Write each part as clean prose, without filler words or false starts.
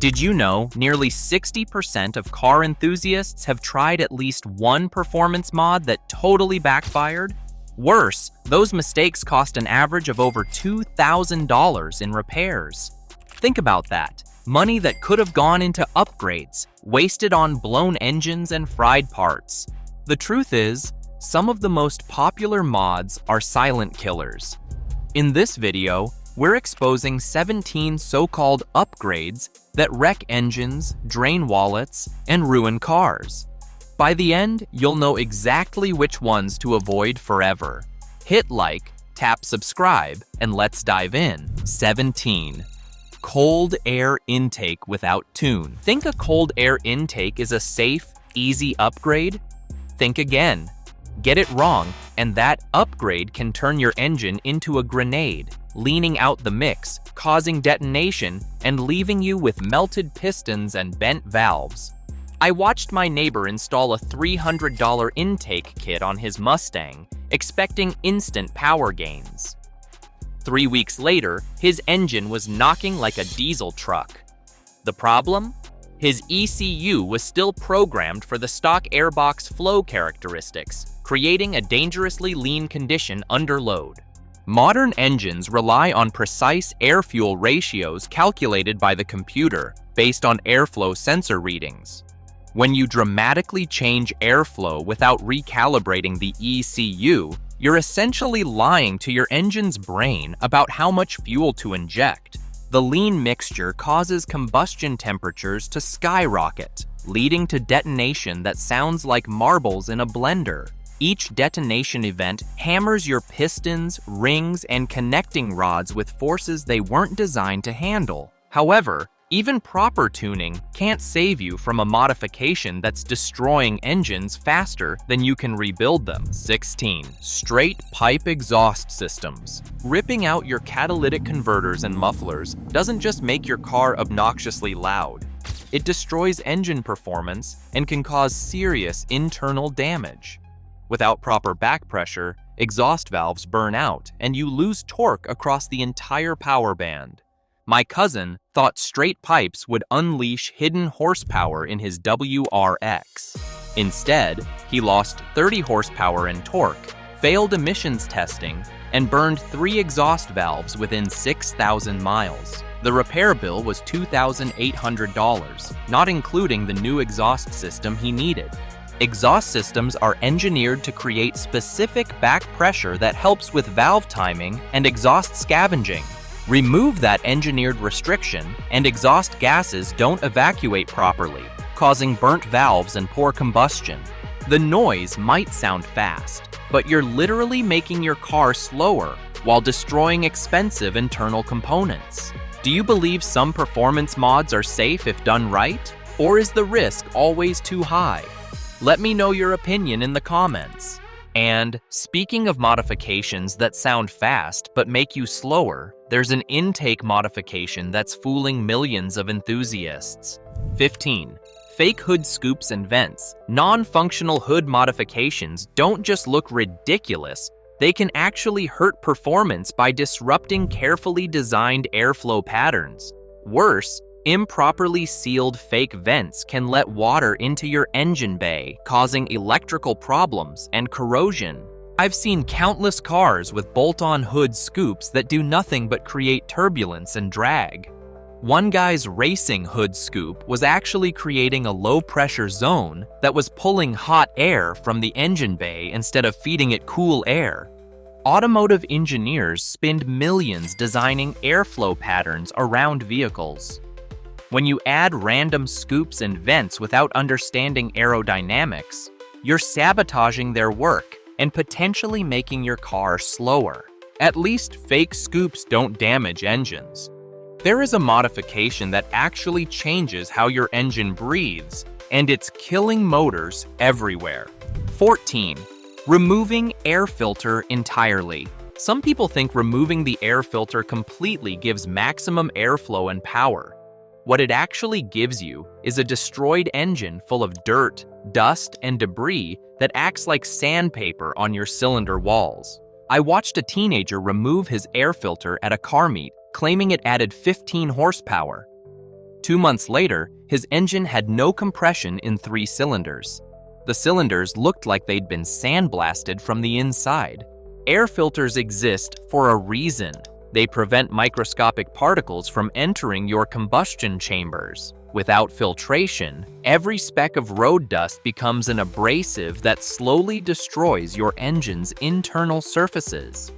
Did you know nearly 60% of car enthusiasts have tried at least one performance mod that totally backfired? Worse, those mistakes cost an average of over $2,000 in repairs. Think about that. Money that could have gone into upgrades, wasted on blown engines and fried parts. The truth is, some of the most popular mods are silent killers. In this video, we're exposing 17 so-called upgrades that wreck engines, drain wallets, and ruin cars. By the end, you'll know exactly which ones to avoid forever. Hit like, tap subscribe, and let's dive in. 17. Cold air intake without tune. Think a cold air intake is a safe, easy upgrade? Think again. Get it wrong, and that upgrade can turn your engine into a grenade, leaning out the mix, causing detonation, and leaving you with melted pistons and bent valves. I watched my neighbor install a $300 intake kit on his Mustang, expecting instant power gains. 3 weeks later, his engine was knocking like a diesel truck. The problem? His ECU was still programmed for the stock airbox flow characteristics, creating a dangerously lean condition under load. Modern engines rely on precise air-fuel ratios calculated by the computer based on airflow sensor readings. When you dramatically change airflow without recalibrating the ECU, you're essentially lying to your engine's brain about how much fuel to inject. The lean mixture causes combustion temperatures to skyrocket, leading to detonation that sounds like marbles in a blender. Each detonation event hammers your pistons, rings, and connecting rods with forces they weren't designed to handle. However, even proper tuning can't save you from a modification that's destroying engines faster than you can rebuild them. 16. Straight pipe exhaust systems. Ripping out your catalytic converters and mufflers doesn't just make your car obnoxiously loud. It destroys engine performance and can cause serious internal damage. Without proper back pressure, exhaust valves burn out and you lose torque across the entire power band. My cousin thought straight pipes would unleash hidden horsepower in his WRX. Instead, he lost 30 horsepower in torque, failed emissions testing, and burned 3 exhaust valves within 6,000 miles. The repair bill was $2,800, not including the new exhaust system he needed. Exhaust systems are engineered to create specific back pressure that helps with valve timing and exhaust scavenging. Remove that engineered restriction, and exhaust gases don't evacuate properly, causing burnt valves and poor combustion. The noise might sound fast, but you're literally making your car slower while destroying expensive internal components. Do you believe some performance mods are safe if done right? Or is the risk always too high? Let me know your opinion in the comments. And speaking of modifications that sound fast but make you slower, there's an intake modification that's fooling millions of enthusiasts. 15. Fake hood scoops and vents. Non-functional hood modifications don't just look ridiculous, they can actually hurt performance by disrupting carefully designed airflow patterns. Worse, improperly sealed fake vents can let water into your engine bay, causing electrical problems and corrosion. I've seen countless cars with bolt-on hood scoops that do nothing but create turbulence and drag. One guy's racing hood scoop was actually creating a low-pressure zone that was pulling hot air from the engine bay instead of feeding it cool air. Automotive engineers spend millions designing airflow patterns around vehicles. When you add random scoops and vents without understanding aerodynamics, you're sabotaging their work and potentially making your car slower. At least fake scoops don't damage engines. There is a modification that actually changes how your engine breathes, and it's killing motors everywhere. 14. Removing air filter entirely. Some people think removing the air filter completely gives maximum airflow and power. What it actually gives you is a destroyed engine full of dirt, dust, and debris that acts like sandpaper on your cylinder walls. I watched a teenager remove his air filter at a car meet, claiming it added 15 horsepower. 2 months later, his engine had no compression in 3 cylinders. The cylinders looked like they'd been sandblasted from the inside. Air filters exist for a reason. They prevent microscopic particles from entering your combustion chambers. Without filtration, every speck of road dust becomes an abrasive that slowly destroys your engine's internal surfaces.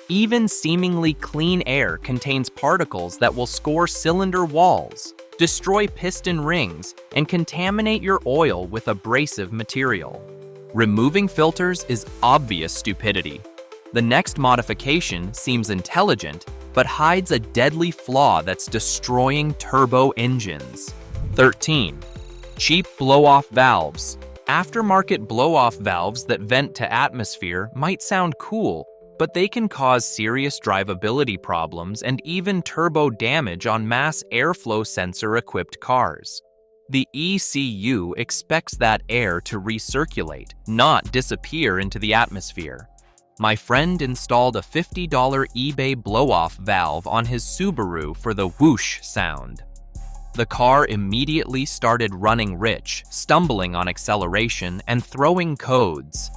Even seemingly clean air contains particles that will score cylinder walls, destroy piston rings, and contaminate your oil with abrasive material. Removing filters is obvious stupidity. The next modification seems intelligent, but hides a deadly flaw that's destroying turbo engines. 13. Cheap blow-off valves. Aftermarket blow-off valves that vent to atmosphere might sound cool, but they can cause serious drivability problems and even turbo damage on mass airflow sensor-equipped cars. The ECU expects that air to recirculate, not disappear into the atmosphere. My friend installed a $50 eBay blow-off valve on his Subaru for the whoosh sound. The car immediately started running rich, stumbling on acceleration and throwing codes.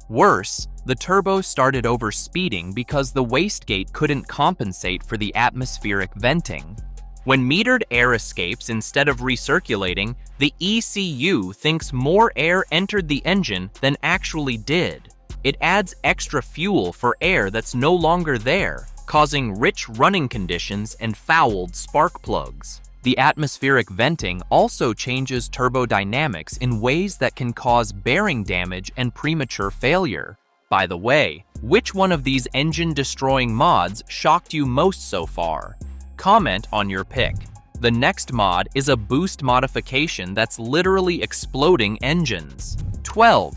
Worse, the turbo started overspeeding because the wastegate couldn't compensate for the atmospheric venting. When metered air escapes instead of recirculating, the ECU thinks more air entered the engine than actually did. It adds extra fuel for air that's no longer there, causing rich running conditions and fouled spark plugs. The atmospheric venting also changes turbodynamics in ways that can cause bearing damage and premature failure. By the way, which one of these engine-destroying mods shocked you most so far? Comment on your pick. The next mod is a boost modification that's literally exploding engines. 12.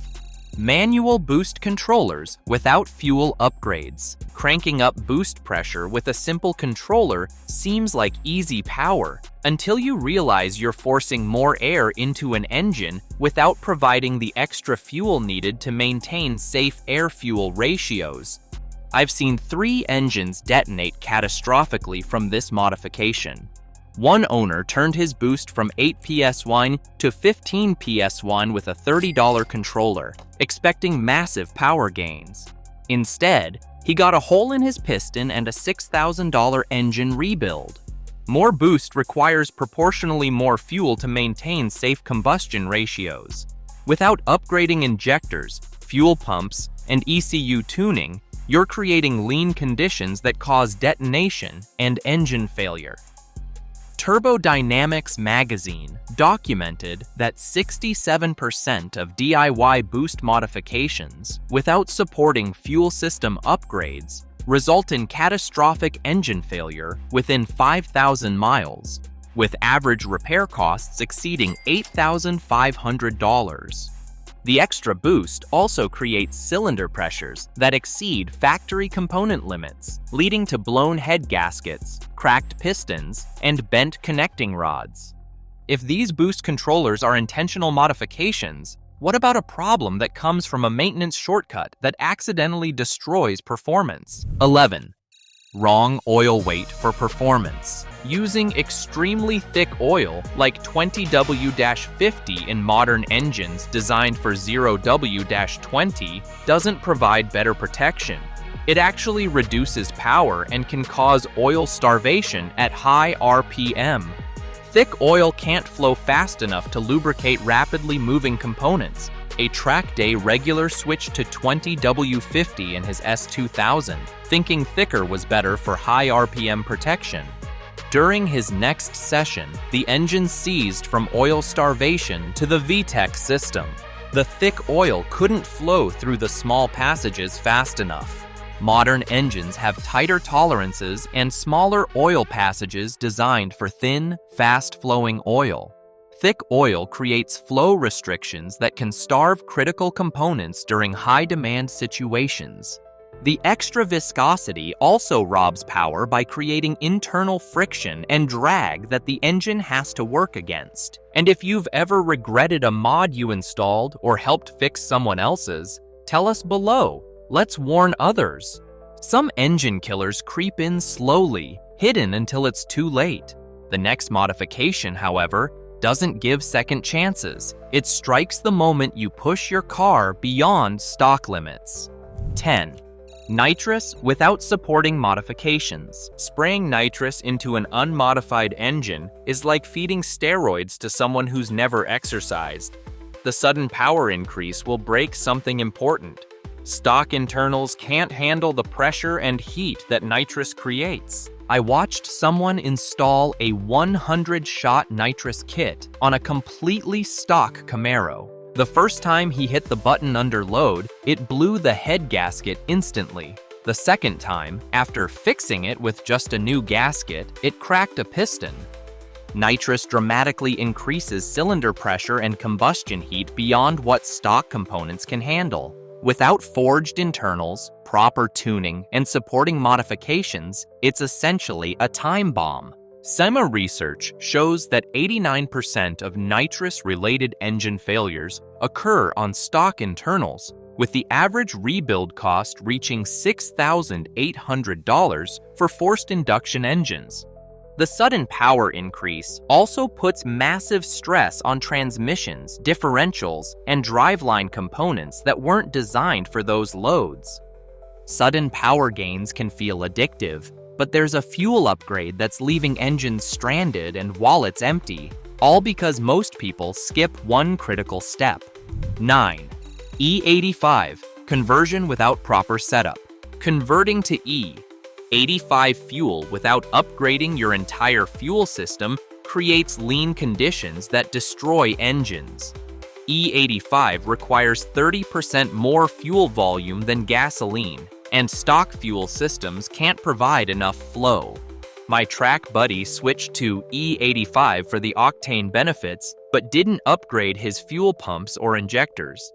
Manual boost controllers without fuel upgrades. Cranking up boost pressure with a simple controller seems like easy power, until you realize you're forcing more air into an engine without providing the extra fuel needed to maintain safe air-fuel ratios. I've seen 3 engines detonate catastrophically from this modification. One owner turned his boost from 8 PS1 to 15 PS1 with a $30 controller, expecting massive power gains. Instead, he got a hole in his piston and a $6,000 engine rebuild. More boost requires proportionally more fuel to maintain safe combustion ratios. Without upgrading injectors, fuel pumps, and ECU tuning, you're creating lean conditions that cause detonation and engine failure. Turbodynamics magazine documented that 67% of DIY boost modifications, without supporting fuel system upgrades, result in catastrophic engine failure within 5,000 miles, with average repair costs exceeding $8,500. The extra boost also creates cylinder pressures that exceed factory component limits, leading to blown head gaskets, cracked pistons, and bent connecting rods. If these boost controllers are intentional modifications, what about a problem that comes from a maintenance shortcut that accidentally destroys performance? 11. Wrong oil weight for performance. Using extremely thick oil like 20W-50 in modern engines designed for 0W-20 doesn't provide better protection. It actually reduces power and can cause oil starvation at high RPM. Thick oil can't flow fast enough to lubricate rapidly moving components. A track day regular switched to 20W-50 in his S2000, thinking thicker was better for high RPM protection. During his next session, the engine seized from oil starvation to the VTEC system. The thick oil couldn't flow through the small passages fast enough. Modern engines have tighter tolerances and smaller oil passages designed for thin, fast-flowing oil. Thick oil creates flow restrictions that can starve critical components during high-demand situations. The extra viscosity also robs power by creating internal friction and drag that the engine has to work against. And if you've ever regretted a mod you installed or helped fix someone else's, tell us below. Let's warn others. Some engine killers creep in slowly, hidden until it's too late. The next modification, however, doesn't give second chances. It strikes the moment you push your car beyond stock limits. 10. Nitrous without supporting modifications. Spraying nitrous into an unmodified engine is like feeding steroids to someone who's never exercised. The sudden power increase will break something important. Stock internals can't handle the pressure and heat that nitrous creates. I watched someone install a 100-shot nitrous kit on a completely stock Camaro. The first time he hit the button under load, it blew the head gasket instantly. The second time, after fixing it with just a new gasket, it cracked a piston. Nitrous dramatically increases cylinder pressure and combustion heat beyond what stock components can handle. Without forged internals, proper tuning, and supporting modifications, it's essentially a time bomb. SEMA research shows that 89% of nitrous-related engine failures occur on stock internals, with the average rebuild cost reaching $6,800 for forced induction engines. The sudden power increase also puts massive stress on transmissions, differentials, and driveline components that weren't designed for those loads. Sudden power gains can feel addictive, but there's a fuel upgrade that's leaving engines stranded and wallets empty, all because most people skip one critical step. 9. E85, conversion without proper setup. Converting to E85 fuel without upgrading your entire fuel system creates lean conditions that destroy engines. E85 requires 30% more fuel volume than gasoline, and stock fuel systems can't provide enough flow. My track buddy switched to E85 for the octane benefits, but didn't upgrade his fuel pumps or injectors.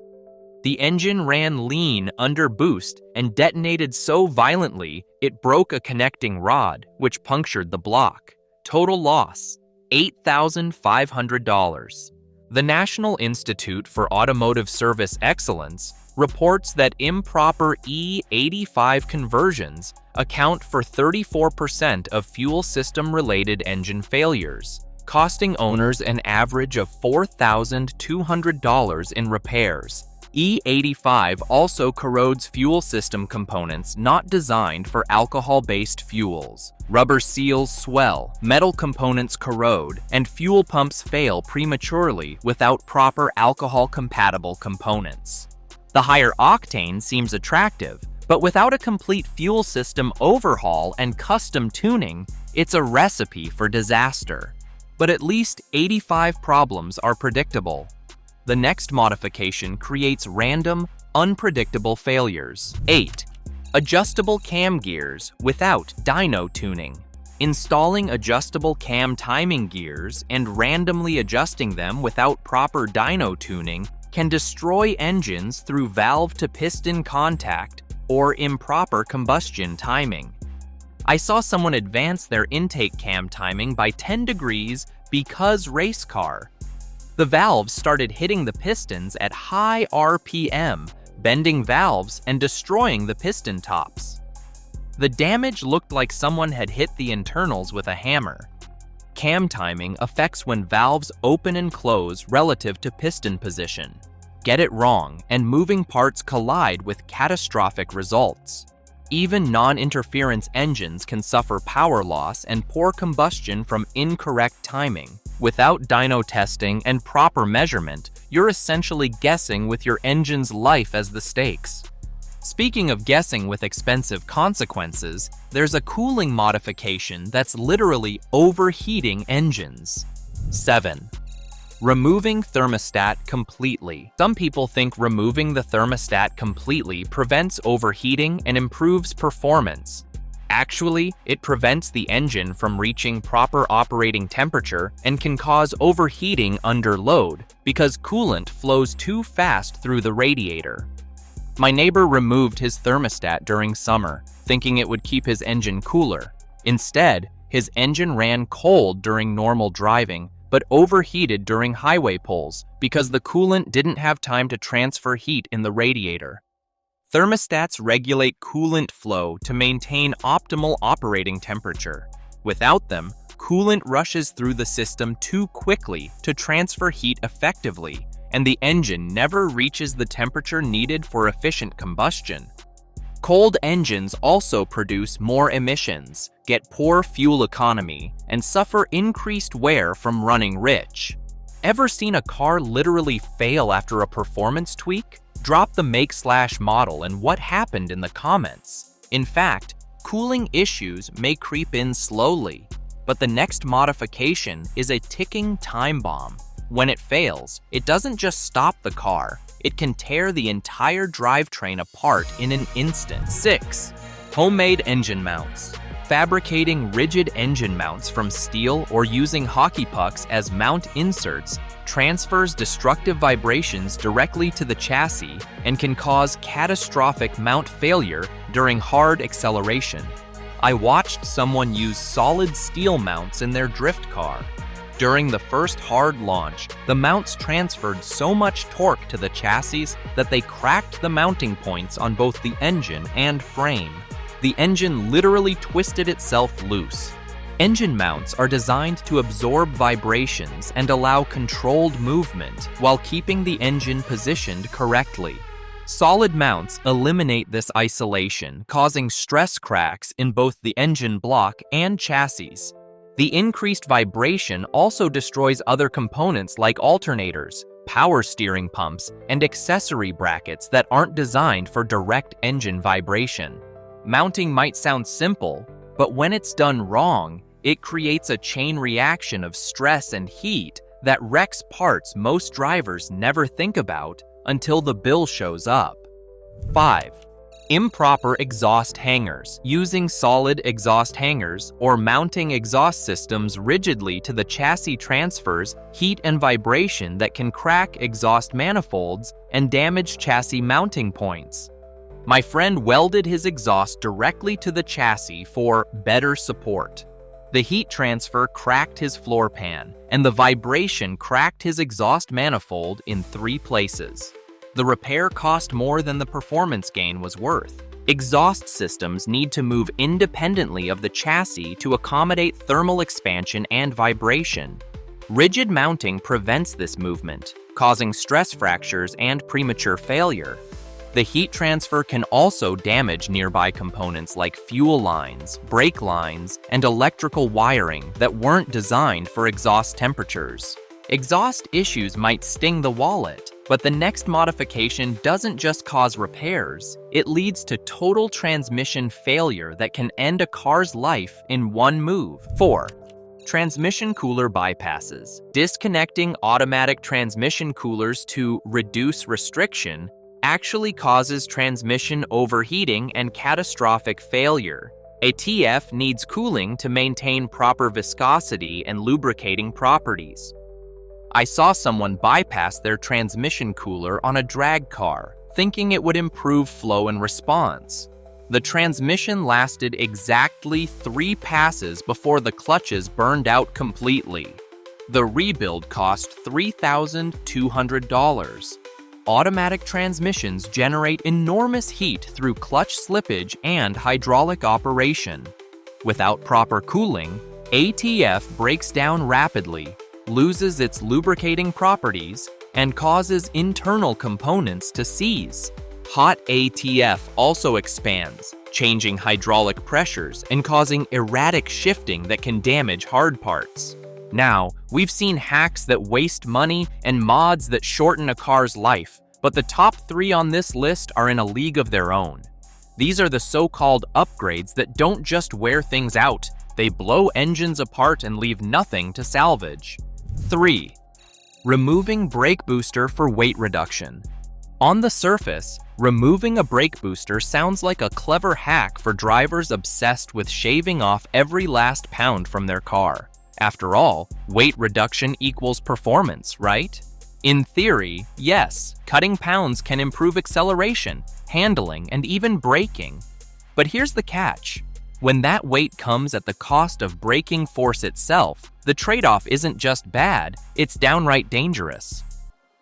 The engine ran lean under boost and detonated so violently it broke a connecting rod, which punctured the block. Total loss, $8,500. The National Institute for Automotive Service Excellence reports that improper E85 conversions account for 34% of fuel system-related engine failures, costing owners an average of $4,200 in repairs. E85 also corrodes fuel system components not designed for alcohol-based fuels. Rubber seals swell, metal components corrode, and fuel pumps fail prematurely without proper alcohol-compatible components. The higher octane seems attractive, but without a complete fuel system overhaul and custom tuning, it's a recipe for disaster. But at least 85 problems are predictable. The next modification creates random, unpredictable failures. 8. Adjustable cam gears without dyno tuning. Installing adjustable cam timing gears and randomly adjusting them without proper dyno tuning can destroy engines through valve-to-piston contact or improper combustion timing. I saw someone advance their intake cam timing by 10 degrees because race car. The valves started hitting the pistons at high RPM, bending valves and destroying the piston tops. The damage looked like someone had hit the internals with a hammer. Cam timing affects when valves open and close relative to piston position. Get it wrong, and moving parts collide with catastrophic results. Even non-interference engines can suffer power loss and poor combustion from incorrect timing. Without dyno testing and proper measurement, you're essentially guessing with your engine's life as the stakes. Speaking of guessing with expensive consequences, there's a cooling modification that's literally overheating engines. 7. Removing thermostat completely. Some people think removing the thermostat completely prevents overheating and improves performance. Actually, it prevents the engine from reaching proper operating temperature and can cause overheating under load because coolant flows too fast through the radiator. My neighbor removed his thermostat during summer, thinking it would keep his engine cooler. Instead, his engine ran cold during normal driving, but overheated during highway pulls because the coolant didn't have time to transfer heat in the radiator. Thermostats regulate coolant flow to maintain optimal operating temperature. Without them, coolant rushes through the system too quickly to transfer heat effectively, and the engine never reaches the temperature needed for efficient combustion. Cold engines also produce more emissions, get poor fuel economy, and suffer increased wear from running rich. Ever seen a car literally fail after a performance tweak? Drop the make/model and what happened in the comments. In fact, cooling issues may creep in slowly, but the next modification is a ticking time bomb. When it fails, it doesn't just stop the car, it can tear the entire drivetrain apart in an instant. 6. Homemade engine mounts. Fabricating rigid engine mounts from steel or using hockey pucks as mount inserts transfers destructive vibrations directly to the chassis and can cause catastrophic mount failure during hard acceleration. I watched someone use solid steel mounts in their drift car. During the first hard launch, the mounts transferred so much torque to the chassis that they cracked the mounting points on both the engine and frame. The engine literally twisted itself loose. Engine mounts are designed to absorb vibrations and allow controlled movement while keeping the engine positioned correctly. Solid mounts eliminate this isolation, causing stress cracks in both the engine block and chassis. The increased vibration also destroys other components like alternators, power steering pumps, and accessory brackets that aren't designed for direct engine vibration. Mounting might sound simple, but when it's done wrong, it creates a chain reaction of stress and heat that wrecks parts most drivers never think about until the bill shows up. 5. Improper exhaust hangers. Using solid exhaust hangers or mounting exhaust systems rigidly to the chassis transfers heat and vibration that can crack exhaust manifolds and damage chassis mounting points. My friend welded his exhaust directly to the chassis for better support. The heat transfer cracked his floor pan, and the vibration cracked his exhaust manifold in 3 places. The repair cost more than the performance gain was worth. Exhaust systems need to move independently of the chassis to accommodate thermal expansion and vibration. Rigid mounting prevents this movement, causing stress fractures and premature failure. The heat transfer can also damage nearby components like fuel lines, brake lines, and electrical wiring that weren't designed for exhaust temperatures. Exhaust issues might sting the wallet, but the next modification doesn't just cause repairs, it leads to total transmission failure that can end a car's life in one move. 4. Transmission cooler bypasses. Disconnecting automatic transmission coolers to reduce restriction actually causes transmission overheating and catastrophic failure. A TF needs cooling to maintain proper viscosity and lubricating properties. I saw someone bypass their transmission cooler on a drag car, thinking it would improve flow and response. The transmission lasted exactly 3 passes before the clutches burned out completely. The rebuild cost $3,200. Automatic transmissions generate enormous heat through clutch slippage and hydraulic operation. Without proper cooling, ATF breaks down rapidly, loses its lubricating properties, and causes internal components to seize. Hot ATF also expands, changing hydraulic pressures and causing erratic shifting that can damage hard parts. Now, we've seen hacks that waste money and mods that shorten a car's life, but the top 3 on this list are in a league of their own. These are the so-called upgrades that don't just wear things out, they blow engines apart and leave nothing to salvage. 3. Removing brake booster for weight reduction. On the surface, removing a brake booster sounds like a clever hack for drivers obsessed with shaving off every last pound from their car. After all, weight reduction equals performance, right? In theory, yes, cutting pounds can improve acceleration, handling, and even braking. But here's the catch. When that weight comes at the cost of braking force itself, the trade-off isn't just bad, it's downright dangerous.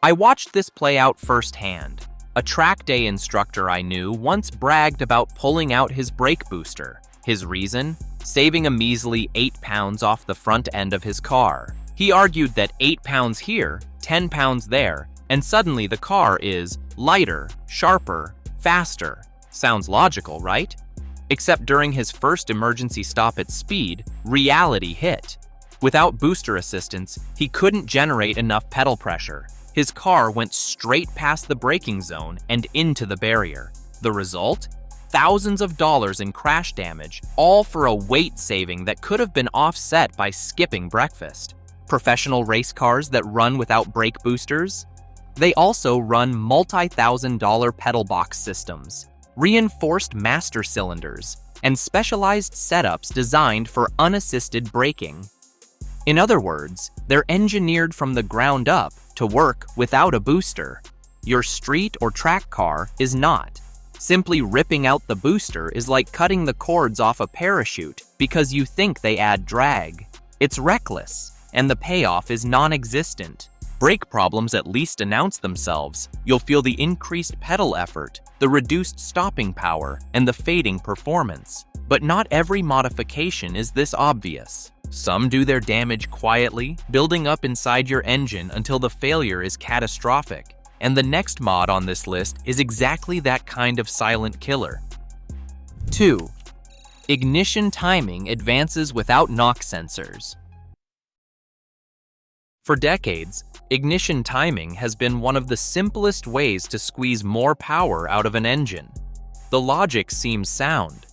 I watched this play out firsthand. A track day instructor I knew once bragged about pulling out his brake booster. His reason? saving a measly 8 pounds off the front end of his car. He argued that 8 pounds here, 10 pounds there, and suddenly the car is lighter, sharper, faster. Sounds logical, right? Except during his first emergency stop at speed, reality hit. Without booster assistance, he couldn't generate enough pedal pressure. His car went straight past the braking zone and into the barrier. The result? Thousands of dollars in crash damage, all for a weight saving that could have been offset by skipping breakfast. Professional race cars that run without brake boosters? They also run multi-thousand-dollar pedal box systems, reinforced master cylinders, and specialized setups designed for unassisted braking. In other words, they're engineered from the ground up to work without a booster. Your street or track car is not. Simply ripping out the booster is like cutting the cords off a parachute because you think they add drag. It's reckless, and the payoff is non-existent. Brake problems at least announce themselves. You'll feel the increased pedal effort, the reduced stopping power, and the fading performance. But not every modification is this obvious. Some do their damage quietly, building up inside your engine until the failure is catastrophic. And the next mod on this list is exactly that kind of silent killer. 2. Ignition timing advances without knock sensors. For decades, ignition timing has been one of the simplest ways to squeeze more power out of an engine. The logic seems sound.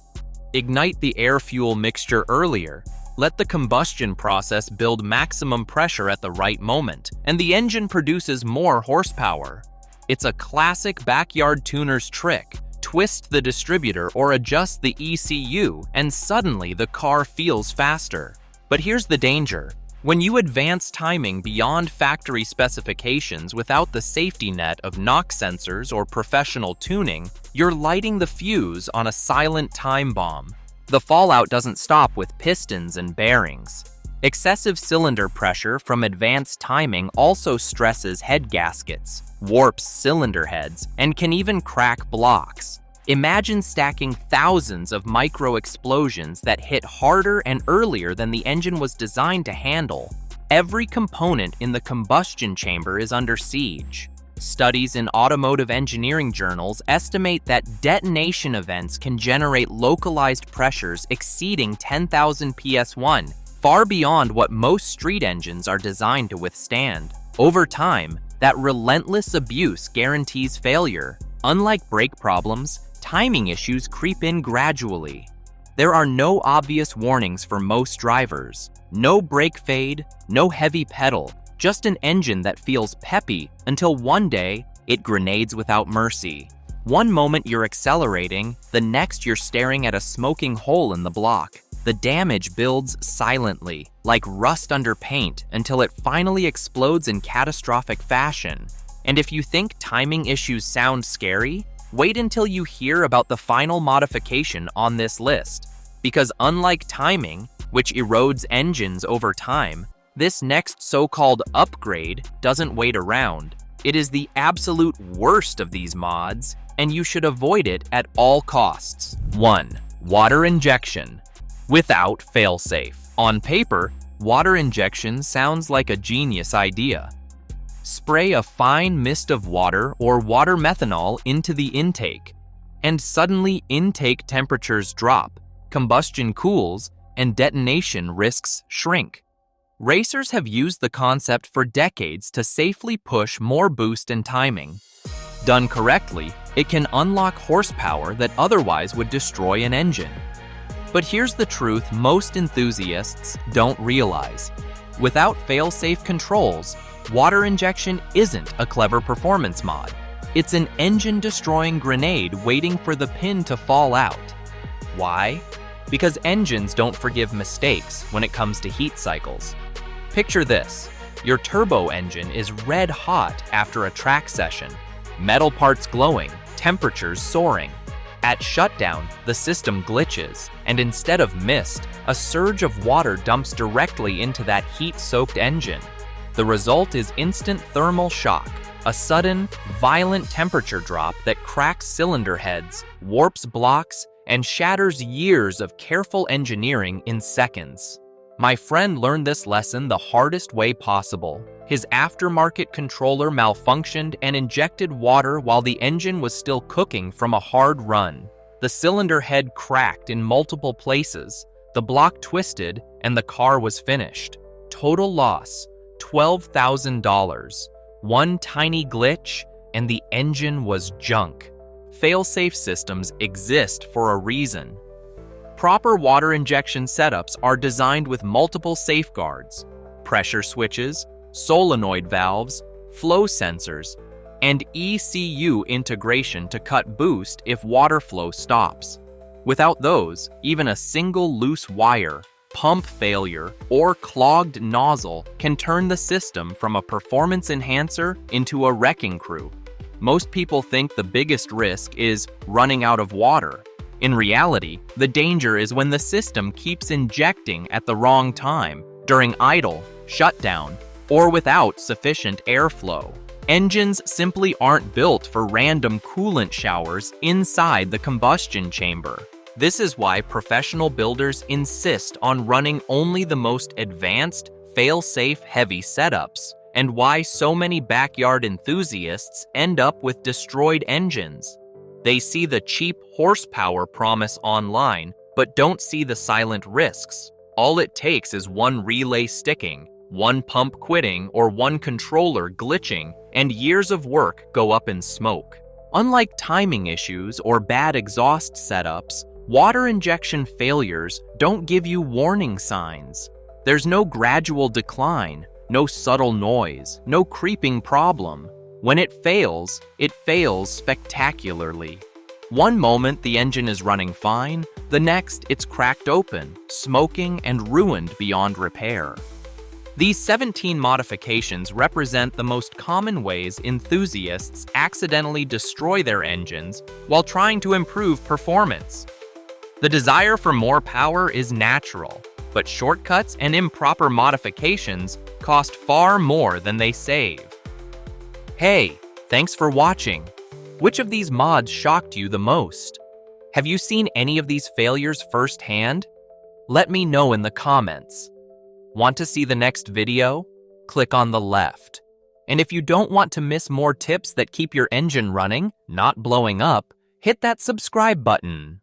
Ignite the air-fuel mixture earlier, let the combustion process build maximum pressure at the right moment, and the engine produces more horsepower. It's a classic backyard tuner's trick. Twist the distributor or adjust the ECU, and suddenly the car feels faster. But here's the danger. When you advance timing beyond factory specifications without the safety net of knock sensors or professional tuning, you're lighting the fuse on a silent time bomb. The fallout doesn't stop with pistons and bearings. Excessive cylinder pressure from advanced timing also stresses head gaskets, warps cylinder heads, and can even crack blocks. Imagine stacking thousands of micro explosions that hit harder and earlier than the engine was designed to handle. Every component in the combustion chamber is under siege. Studies in automotive engineering journals estimate that detonation events can generate localized pressures exceeding 10,000 PS1, far beyond what most street engines are designed to withstand. Over time, that relentless abuse guarantees failure. Unlike brake problems, timing issues creep in gradually. There are no obvious warnings for most drivers. No brake fade, no heavy pedal, just an engine that feels peppy until one day it grenades without mercy. One moment you're accelerating, the next you're staring at a smoking hole in the block. The damage builds silently, like rust under paint, until it finally explodes in catastrophic fashion. And if you think timing issues sound scary, wait until you hear about the final modification on this list. Because unlike timing, which erodes engines over time, this next so-called upgrade doesn't wait around. It is the absolute worst of these mods, and you should avoid it at all costs. 1. Water injection. Without failsafe. On paper, water injection sounds like a genius idea. Spray a fine mist of water or water methanol into the intake, and suddenly intake temperatures drop, combustion cools, and detonation risks shrink. Racers have used the concept for decades to safely push more boost and timing. Done correctly, it can unlock horsepower that otherwise would destroy an engine. But here's the truth most enthusiasts don't realize. Without fail-safe controls, water injection isn't a clever performance mod. It's an engine-destroying grenade waiting for the pin to fall out. Why? Because engines don't forgive mistakes when it comes to heat cycles. Picture this. Your turbo engine is red hot after a track session. Metal parts glowing, temperatures soaring. At shutdown, the system glitches, and instead of mist, a surge of water dumps directly into that heat-soaked engine. The result is instant thermal shock, a sudden, violent temperature drop that cracks cylinder heads, warps blocks, and shatters years of careful engineering in seconds. My friend learned this lesson the hardest way possible. His aftermarket controller malfunctioned and injected water while the engine was still cooking from a hard run. The cylinder head cracked in multiple places, the block twisted, and the car was finished. Total loss, $12,000. One tiny glitch, and the engine was junk. Fail-safe systems exist for a reason. Proper water injection setups are designed with multiple safeguards: pressure switches, solenoid valves, flow sensors, and ECU integration to cut boost if water flow stops. Without those, even a single loose wire, pump failure, or clogged nozzle can turn the system from a performance enhancer into a wrecking crew. Most people think the biggest risk is running out of water. In reality, the danger is when the system keeps injecting at the wrong time, during idle, shutdown, or without sufficient airflow. Engines simply aren't built for random coolant showers inside the combustion chamber. This is why professional builders insist on running only the most advanced, fail-safe heavy setups, and why so many backyard enthusiasts end up with destroyed engines. They see the cheap horsepower promise online, but don't see the silent risks. All it takes is one relay sticking, one pump quitting, or one controller glitching, and years of work go up in smoke. Unlike timing issues or bad exhaust setups, water injection failures don't give you warning signs. There's no gradual decline, no subtle noise, no creeping problem. When it fails spectacularly. One moment the engine is running fine, the next it's cracked open, smoking, and ruined beyond repair. These 17 modifications represent the most common ways enthusiasts accidentally destroy their engines while trying to improve performance. The desire for more power is natural, but shortcuts and improper modifications cost far more than they save. Hey, thanks for watching. Which of these mods shocked you the most? Have you seen any of these failures firsthand? Let me know in the comments. Want to see the next video? Click on the left. And if you don't want to miss more tips that keep your engine running, not blowing up, hit that subscribe button.